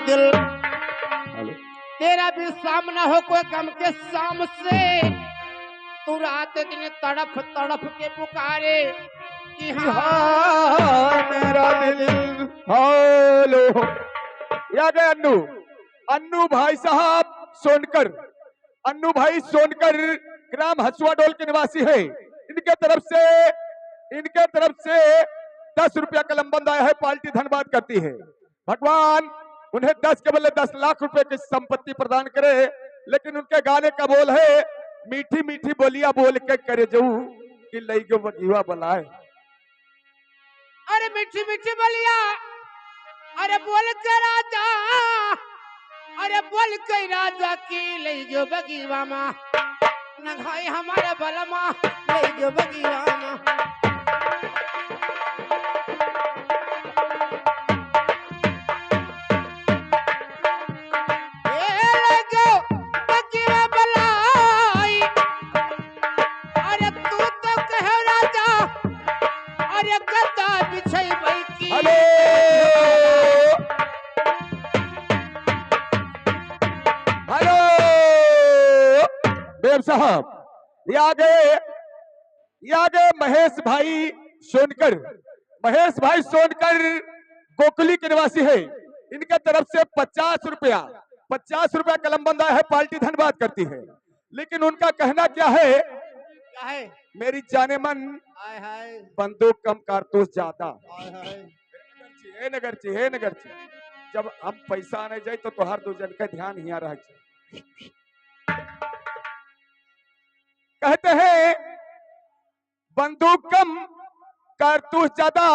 दिल। हेलो। तेरा भी सामना हो कोई गम के शाम से, तू रात दिन तड़फ तड़फ के पुकारे कि हाँ मेरा दिल। हेलो। या गए अन्नू, अन्नू भाई साहब सोनकर, अन्नू भाई सोनकर ग्राम हसुआ डोल के निवासी है। इनके तरफ से 10 रुपया का लंबन आया है। पार्टी धन्यवाद करती है। भगवान उन्हें 10 के बदले 10 लाख रुपए की संपत्ति प्रदान करे। लेकिन उनके गाने का बोल है, मीठी मीठी बोलिया बोल के करे जाऊ कि लई गो बगीवा बनाए। अरे मीठी मीठी बोलिया, अरे बोल के राजा, अरे बोल के राजा की ले जो बगीवा मा न घाई हमारा बलमा ले जो बगीवा मा। हेलो हेलो बेब साहब, ये आ गए महेश भाई सोनकर। महेश भाई सोनकर गोकुली के निवासी है। इनके तरफ से 50 रुपया का लंबन आया है। पार्टी धन्यवाद करती है। लेकिन उनका कहना क्या है? मेरी जाने मन बंदूक कम कारतूस ज्यादा। हे नगरची जब हम पैसा आने जाए तो तोहार दो जन का ध्यान हिया रह। कहते हैं बंदूक कम कारतूस ज्यादा।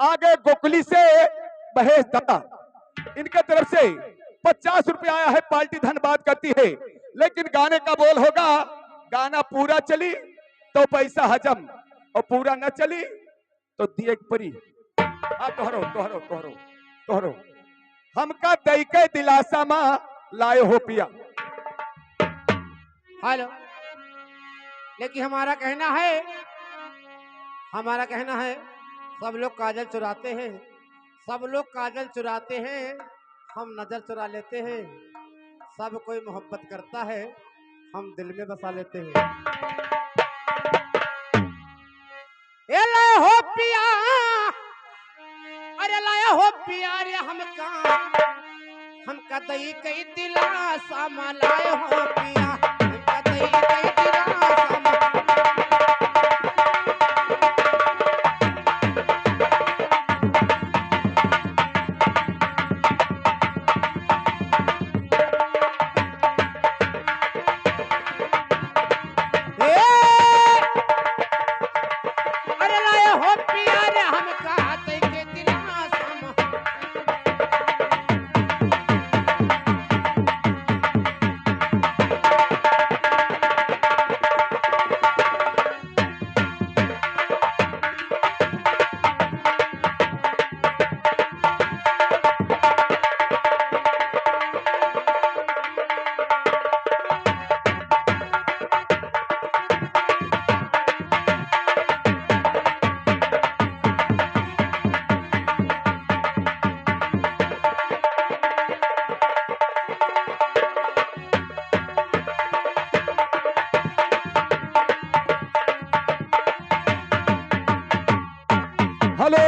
आगे गोकुली से महेश दादा, इनके तरफ से 50 रुपया आया है। पार्टी धन्यवाद करती है। लेकिन गाने का बोल होगा, गाना पूरा चली तो पैसा हजम, और पूरा न चली तो दिए परी। तोहरो तोहरो तोहरो तोहरो हमका दई के दिलासा मां लाए हो पिया। हेलो। लेकिन हमारा कहना है सब लोग काजल चुराते हैं, सब लोग काजल चुराते हैं, हम नजर चुरा लेते हैं। सब कोई मोहब्बत करता है, हम दिल में बसा लेते हैं। ए लाया हो पिया, अरे लाया हो पिया रे हमका दई कई दिलासा मा लाए हो पिया, हमका दई कई दिलासा मा। हेलो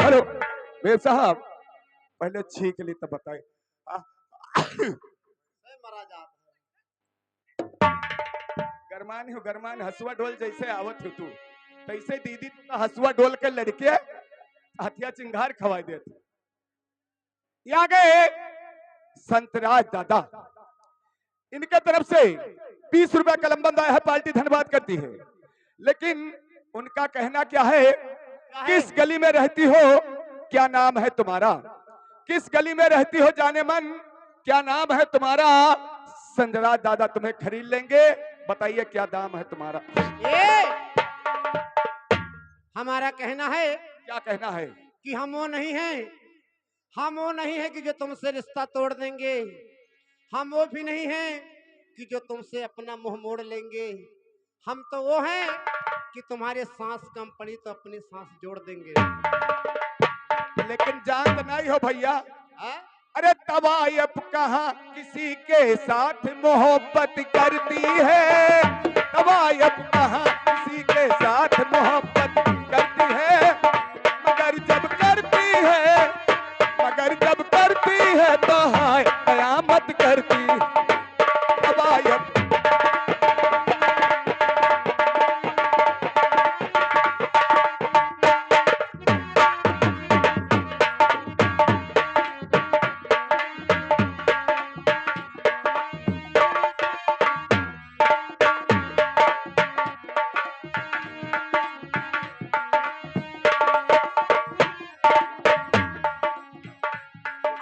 हेलो मेरे साहब, पहले छींक ली तब बताए। गरमान हसुआ डोल जैसे आवत हो तू, तैसे दीदी तू हसुआ डोल के लड़के हथिया चिंगार खवाई देते। यहाँ गए संतराज दादा, इनके तरफ से 20 रुपया का लंबन आया है। पार्टी धन्यवाद करती है। लेकिन उनका कहना क्या है? किस गली में रहती हो, क्या नाम है तुम्हारा? किस गली में रहती हो जाने मन, क्या नाम है तुम्हारा? संजराज दादा तुम्हें खरीद लेंगे, बताइए क्या दाम है तुम्हारा? हमारा कहना है, क्या कहना है? कि हम वो नहीं है कि जो तुमसे रिश्ता तोड़ देंगे। हम वो भी नहीं है कि जो तुमसे अपना मुंह मोड़ लेंगे। हम तो वो हैं कि तुम्हारे सांस कम पड़ी तो अपनी सांस जोड़ देंगे। लेकिन जान तो नहीं हो भैया, अरे तवायब कहाँ किसी के साथ मोहब्बत करती है, तवायब कहाँ किसी के साथ मोहब्बत करती है, मगर जब करती है, मगर जब करती है तो हाय कयामत करती तवायब।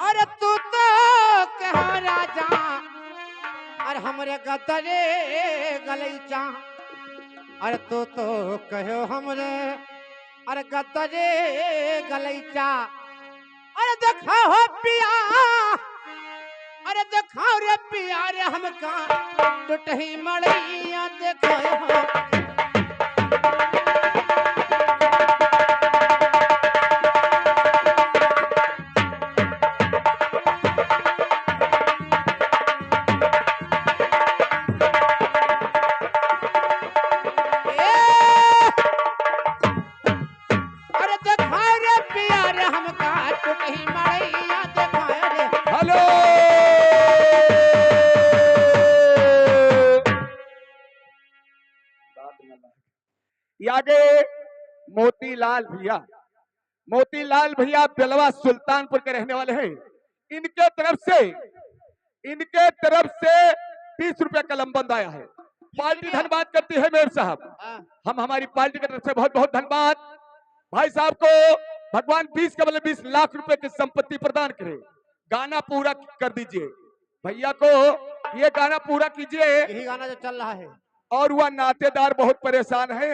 अरे तू तो कहो राजा अरे हमरे गदरे गलैचा अरे तू तो कहो हमरे अरे गदरे गलैचा अरे देखो हो पिया अरे देखो रे पिया रे हमका टूटही मड़ैया देखो हो अरे देखो रे पिया रे हमका टूटही मड़ैया देखो रे हेलो आगे मोतीलाल भैया, मोतीलाल भैया बेलवा सुल्तानपुर के रहने वाले हैं। इनके तरफ से 20 रुपया का लंबंद आया है। पार्टी धन्यवाद करती है मेयर साहब। हम हमारी पार्टी की तरफ से बहुत बहुत धन्यवाद। भाई साहब को भगवान 20 का मतलब 20 लाख रुपए की संपत्ति प्रदान करे। गाना पूरा कर दीजिए भैया को, ये गाना पूरा कीजिए। यही गाना जो चल रहा है। और वह नातेदार बहुत परेशान है।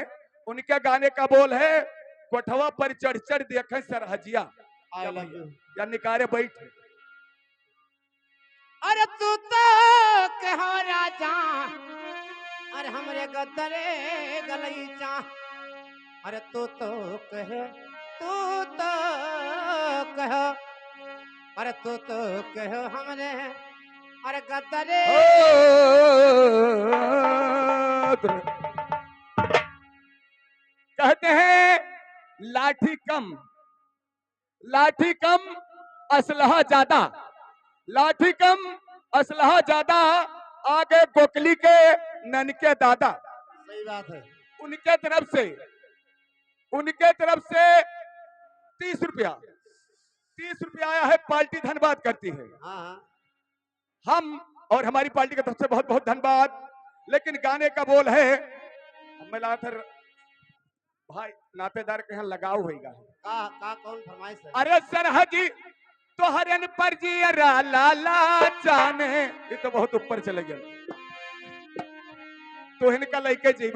उनके गाने का बोल है कोठवा पर चढ़ चढ़ देखे सरहजिया I love you। या निकारे बैठ। अरे तू तो कहो राजा अरे हमरे गदरे गलैचा अरे तू तो कहे अरे तू तो कहो हमरे अरे गदरे कहते हैं लाठी कम असलहा ज्यादा, लाठी कम असलहा ज्यादा, आगे गोकली के ननके दादा। सही बात है। उनके तरफ से 30 रुपया आया है। पार्टी धन्यवाद करती है। हाँ हम और हमारी पार्टी की तरफ से बहुत बहुत धन्यवाद। लेकिन गाने का बोल है मिला फिर भाई नातेदार के यहाँ लगाव होगा। का कौन फरमाइश है? अरे सरहजी तो हरन पर जी लाला जाने, ये तो बहुत ऊपर चले गए। तो इनका लेके जीवित